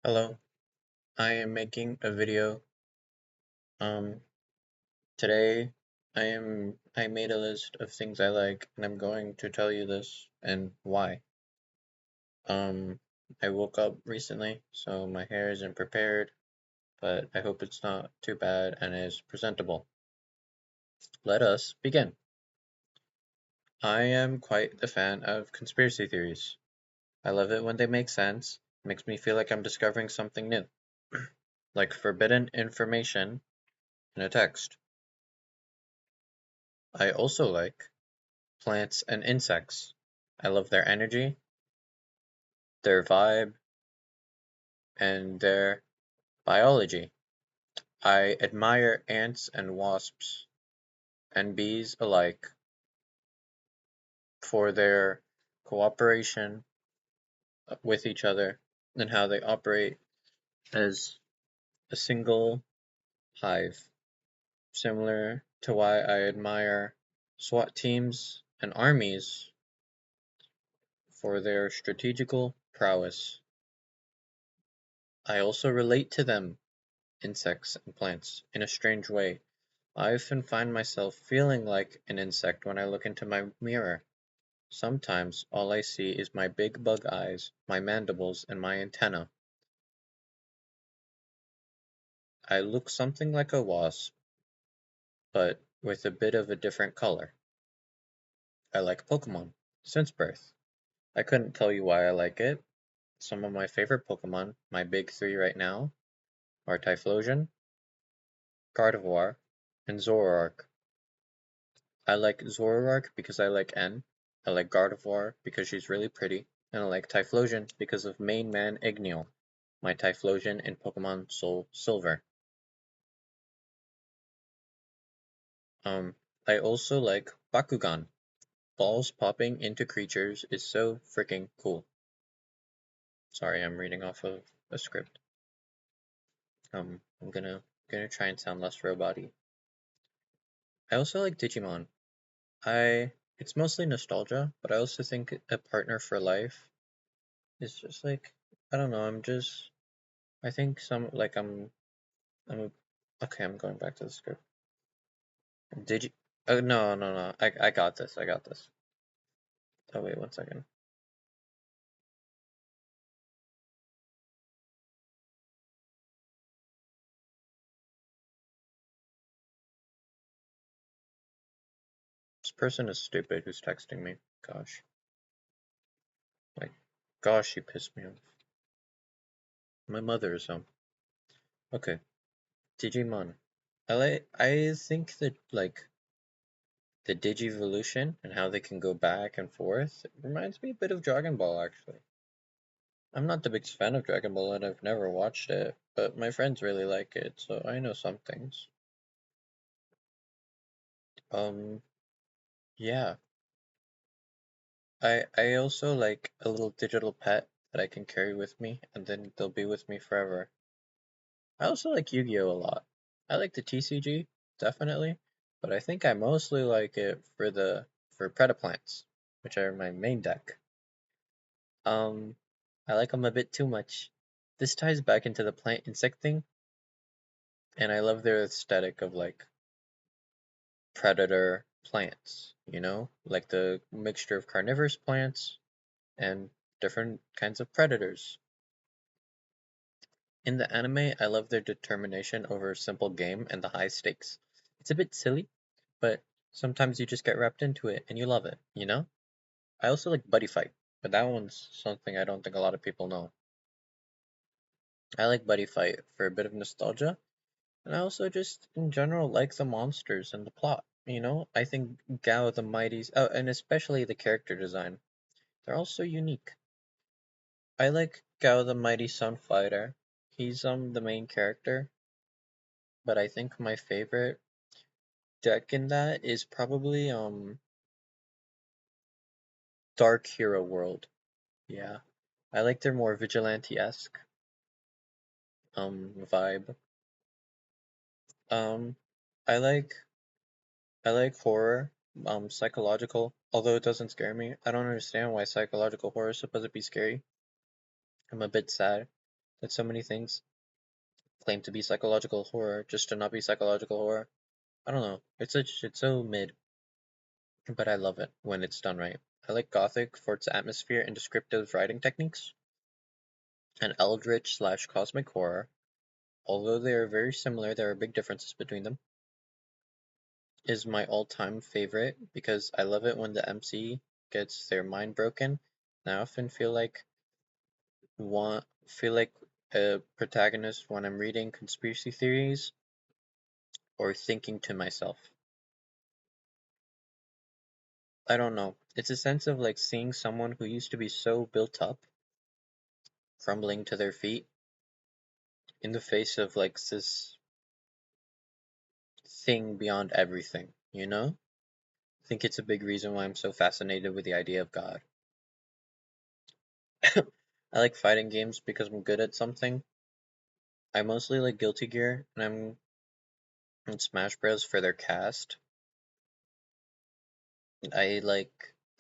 Hello, I am making a video. Um, Today I made a list of things I like and I'm going to tell you this and why. Um, I woke up recently, so my hair isn't prepared, but I hope it's not too bad and is presentable. Let us begin. I am quite the fan of conspiracy theories. I love it when they make sense. It makes me feel like I'm discovering something new, like forbidden information in a text. I also like plants and insects. I love their energy, their vibe, and their biology. I admire ants and wasps and bees alike for their cooperation with each other and how they operate as a single hive, similar to why I admire SWAT teams and armies for their strategical prowess. I also relate to them, insects and plants, in a strange way. I often find myself feeling like an insect when I look into my mirror. Sometimes all I see is my big bug eyes, my mandibles, and my antenna. I look something like a wasp, but with a bit of a different color. I like Pokemon since birth. I couldn't tell you why I like it. Some of my favorite Pokemon, my big three right now, are Typhlosion, Gardevoir, and Zoroark. I like Zoroark because I like N. I like Gardevoir because she's really pretty. And I like Typhlosion because of main man Igneel, my Typhlosion in Pokemon Soul Silver. I also like Bakugan. Balls popping into creatures is so freaking cool. Sorry, I'm reading off of a script. I'm gonna try and sound less robot-y. I also like Digimon. I It's mostly nostalgia, but I also think a partner for life is just like I don't know, I think some like I'm okay, I'm going back to the script. Did you Oh no. I got this. I got this. Oh wait, one second. This person is stupid who's texting me. Gosh. Like gosh, she pissed me off. My mother is home. Okay. Digimon. I think that like the Digivolution and how they can go back and forth it reminds me a bit of Dragon Ball actually. I'm not the biggest fan of Dragon Ball and I've never watched it, but my friends really like it, so I know some things. Um, yeah. I also like a little digital pet that I can carry with me and then they'll be with me forever. I also like Yu-Gi-Oh a lot. I like the TCG, definitely, but I think I mostly like it for Predaplants, which are my main deck. Um, I like them a bit too much. This ties back into the plant insect thing, and I love their aesthetic of like predator plants, like the mixture of carnivorous plants and different kinds of predators. In the anime, I love their determination over a simple game and the high stakes. It's a bit silly, but sometimes you just get wrapped into it and you love it? I also like Buddy Fight, but that one's something I don't think a lot of people know. I like Buddy Fight for a bit of nostalgia, and I also just in general like the monsters and the plot. I think Gao the Mighty's and especially the character design. They're all so unique. I like Gao the Mighty Sunfighter. He's the main character, but I think my favorite deck in that is probably Dark Hero World. Yeah. I like their more vigilante-esque vibe. Um I like I like horror, psychological, although it doesn't scare me. I don't understand why psychological horror is supposed to be scary. I'm a bit sad. that so many things claim to be psychological horror just to not be psychological horror. I don't know. It's so mid, but I love it when it's done right. I like Gothic for its atmosphere and descriptive writing techniques, and Eldritch slash cosmic horror, although they are very similar, there are big differences between them, is my all-time favorite because I love it when the MC gets their mind broken. I often feel like a protagonist when I'm reading conspiracy theories or thinking to myself. I don't know. It's a sense of like seeing someone who used to be so built up crumbling to their feet in the face of like this thing beyond everything, you know? I think it's a big reason why I'm so fascinated with the idea of God. I like fighting games because I'm good at something. I mostly like Guilty Gear and I'm in Smash Bros for their cast. I like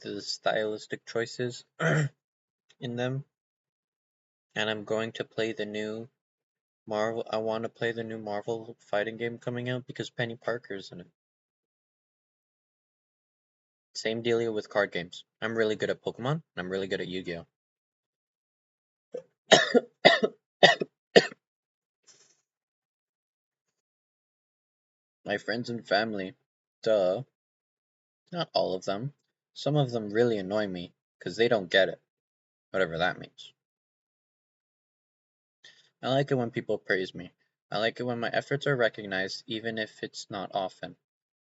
the stylistic choices in them, and I'm going to play the new Marvel. I want to play the new Marvel fighting game coming out because Penny Parker's in it. Same dealio with card games. I'm really good at Pokemon, and I'm really good at Yu-Gi-Oh! My friends and family. Duh. Not all of them. Some of them really annoy me, because they don't get it, whatever that means. I like it when people praise me. I like it when my efforts are recognized, even if it's not often.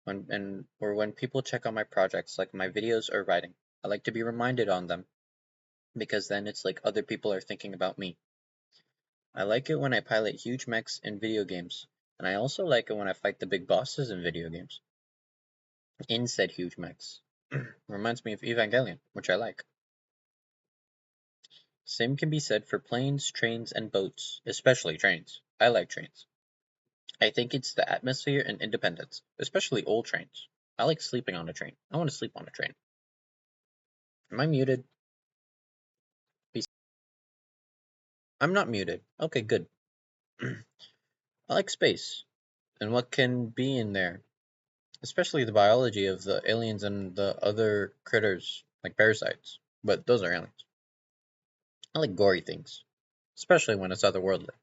Or when people check on my projects, like my videos or writing. I like to be reminded on them, because then it's like other people are thinking about me. I like it when I pilot huge mechs in video games, and I also like it when I fight the big bosses in video games. In said huge mechs. Reminds me of Evangelion, which I like. Same can be said for planes, trains, and boats, especially trains. I like trains. I think it's the atmosphere and independence, especially old trains. I like sleeping on a train. I want to sleep on a train. Am I muted? I'm not muted. Okay, good. I like space and what can be in there, especially the biology of the aliens and the other critters, like parasites. But those are aliens. I like gory things, especially when it's otherworldly.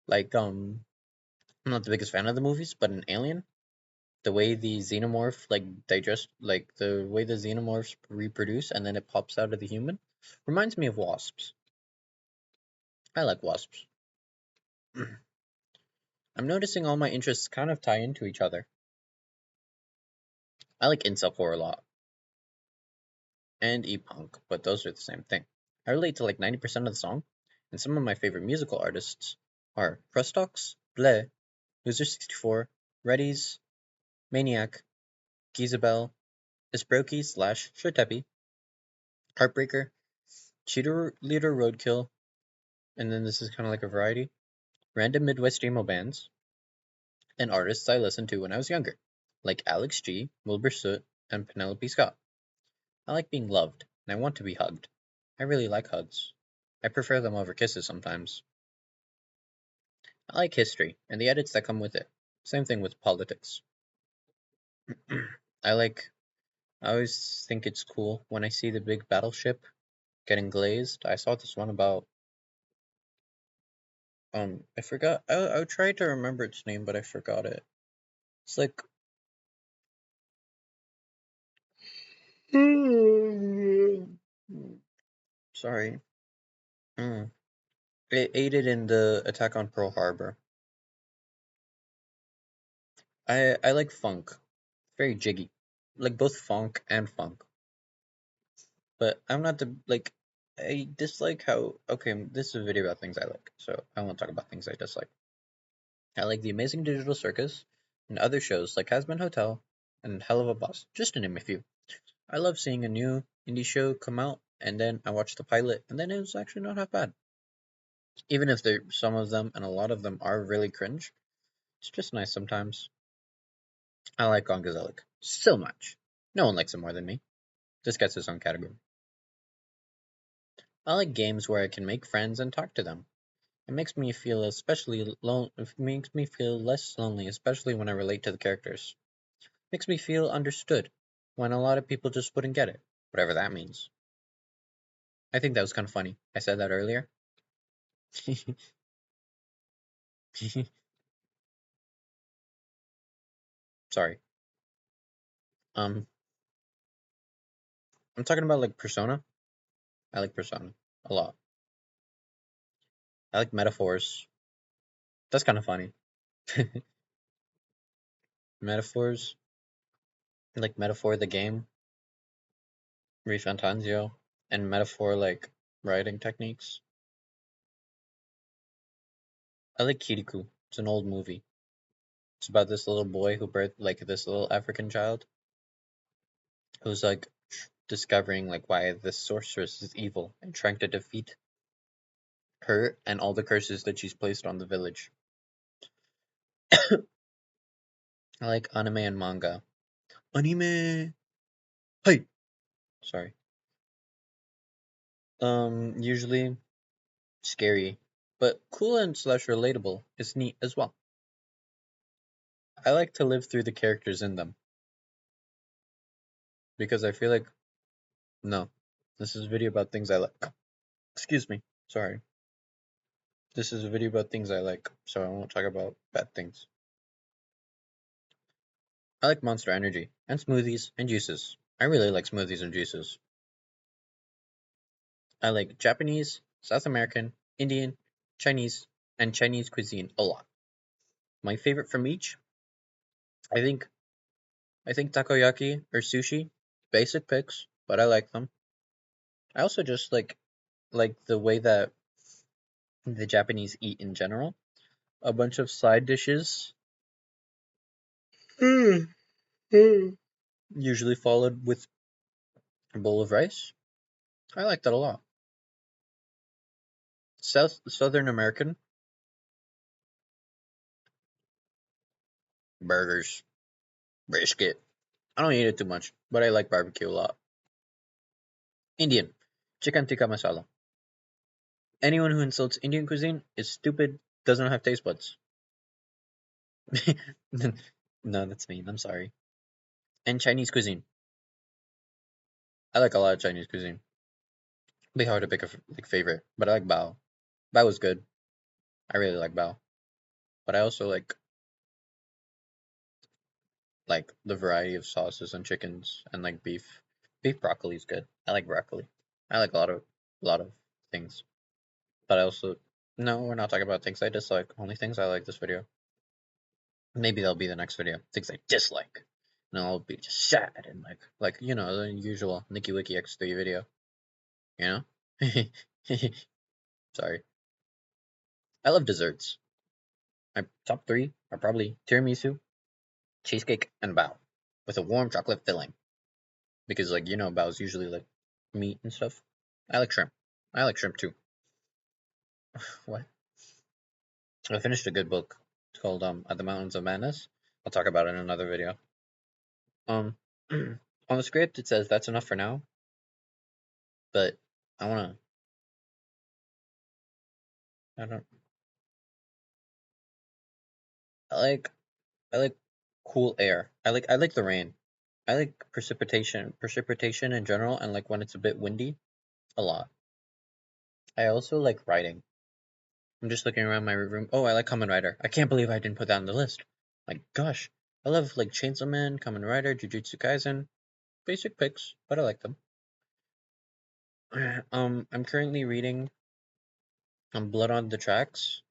Like, I'm not the biggest fan of the movies, but an Alien, the way the xenomorph the way the xenomorphs reproduce and then it pops out of the human, reminds me of wasps. I like wasps. I'm noticing all my interests kind of tie into each other. I like incel horror a lot and e-punk, but those are the same thing. I relate to like 90% of the song, and some of my favorite musical artists are Crustox, Bleh, Loser64, Reddies, Maniac, Gizabel, Isbroki slash Shirtepi, Heartbreaker, Cheerleader Roadkill, and then this is kind of like a variety, random Midwest emo bands, and artists I listened to when I was younger, like Alex G, Wilbur Soot, and Penelope Scott. I like being loved, and I want to be hugged. I really like hugs. I prefer them over kisses sometimes. I like history, and the edits that come with it. Same thing with politics. I like, I always think it's cool when I see the big battleship getting glazed. I saw this one about, I forgot, I tried to remember its name, but I forgot it. It's like, sorry. Mm. It aided in the attack on Pearl Harbor. I like funk. Very jiggy. Like both funk and funk. But I'm not the like I dislike how okay, this is a video about things I like, so I won't talk about things I dislike. I like The Amazing Digital Circus and other shows like Hazbin Hotel and Hell of a Boss, just to name a few. I love seeing a new indie show come out and then I watch the pilot and then it was actually not half bad. Even if there some of them and a lot of them are really cringe, it's just nice sometimes. I like Gongazelic so much. No one likes it more than me. This gets its own category. I like games where I can make friends and talk to them. It makes me feel it makes me feel less lonely, especially when I relate to the characters. Makes me feel understood when a lot of people just wouldn't get it, whatever that means. I think that was kind of funny. I said that earlier. Sorry. Um, I'm talking about like Persona. I like Persona a lot. I like metaphors. That's kind of funny. Metaphors, like Metaphor the game, Rifantanzio, and Metaphor like writing techniques. I like Kirikou. It's an old movie. It's about this little boy who birthed like this little African child who's like discovering like why this sorceress is evil and trying to defeat her and all the curses that she's placed on the village. I like anime and manga. Anime. Hey, sorry. Usually scary, but cool and slash relatable is neat as well. I like to live through the characters in them because I feel like no, this is a video about things I like. Excuse me, sorry. This is a video about things I like, so I won't talk about bad things. I like Monster Energy and smoothies and juices. I really like smoothies and juices. I like Japanese, South American, Indian, Chinese, and Chinese cuisine a lot. My favorite from each, I think I think takoyaki or sushi, basic picks, but I like them. I also just like the way that the Japanese eat in general. A bunch of side dishes, usually followed with a bowl of rice. I like that a lot. Southern American burgers, brisket. I don't eat it too much, but I like barbecue a lot. Indian, chicken tikka masala. Anyone who insults Indian cuisine is stupid, doesn't have taste buds. No, that's mean. I'm sorry. And Chinese cuisine. I like a lot of Chinese cuisine. Be hard to pick a like favorite, but I like bao. Bao is good. I really like bao, but I also like the variety of sauces and chickens and like beef. Beef broccoli is good. I like broccoli. I like a lot of things, but I also no, we're not talking about things I dislike. Only things I like this video. Maybe that'll be the next video. Things I dislike. And I'll be just sad and like you know the usual Nikki Wiki X3 video. You know? Sorry. I love desserts. My top three are probably tiramisu, cheesecake, and bao, with a warm chocolate filling. Because like you know, bao is usually like meat and stuff. I like shrimp. I like shrimp too. What? I finished a good book. It's called At the Mountains of Madness. I'll talk about it in another video. Um, on the script it says that's enough for now, but I wanna. I don't. I like. I like cool air. I like the rain. I like precipitation in general, and like when it's a bit windy, a lot. I also like writing. I'm just looking around my room. Oh, I like Kamen Rider. I can't believe I didn't put that on the list. My gosh, I love like Chainsaw Man, Kamen Rider, Jujutsu Kaisen. Basic picks, but I like them. I'm currently reading Blood on the Tracks.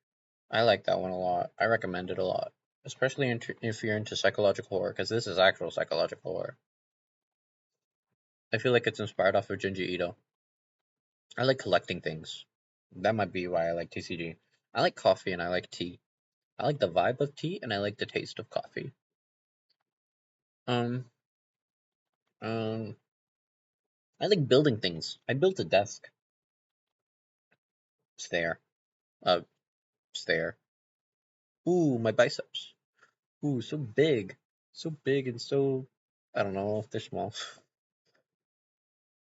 I like that one a lot. I recommend it a lot, especially if you're into psychological horror, because this is actual psychological horror. I feel like it's inspired off of Junji Ito. I like collecting things. That might be why I like TCG. I like coffee and I like tea. I like the vibe of tea and I like the taste of coffee. Um, um, I like building things. I built a desk. It's there. Uh, it's there. Ooh, my biceps. Ooh, so big. So big and so, I don't know if they're small.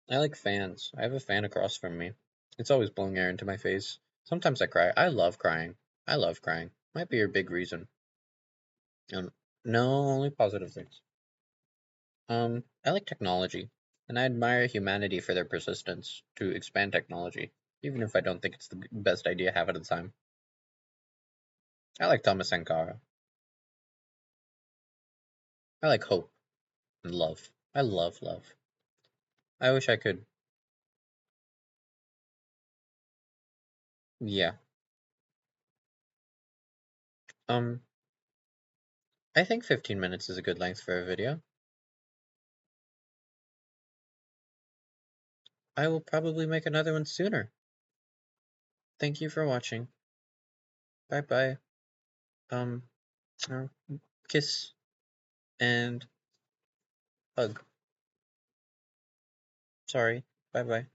I like fans. I have a fan across from me. It's always blowing air into my face. Sometimes I cry. I love crying. I love crying. Might be your big reason. Um, no, only positive things. I like technology, and I admire humanity for their persistence to expand technology, even if I don't think it's the best idea half of the time. I like Thomas Sankara. I like hope and love. I love love. I wish I could. Yeah. Um, I think 15 minutes is a good length for a video. I will probably make another one sooner. Thank you for watching. Bye bye. Um, uh, kiss and hug. Sorry. Bye bye.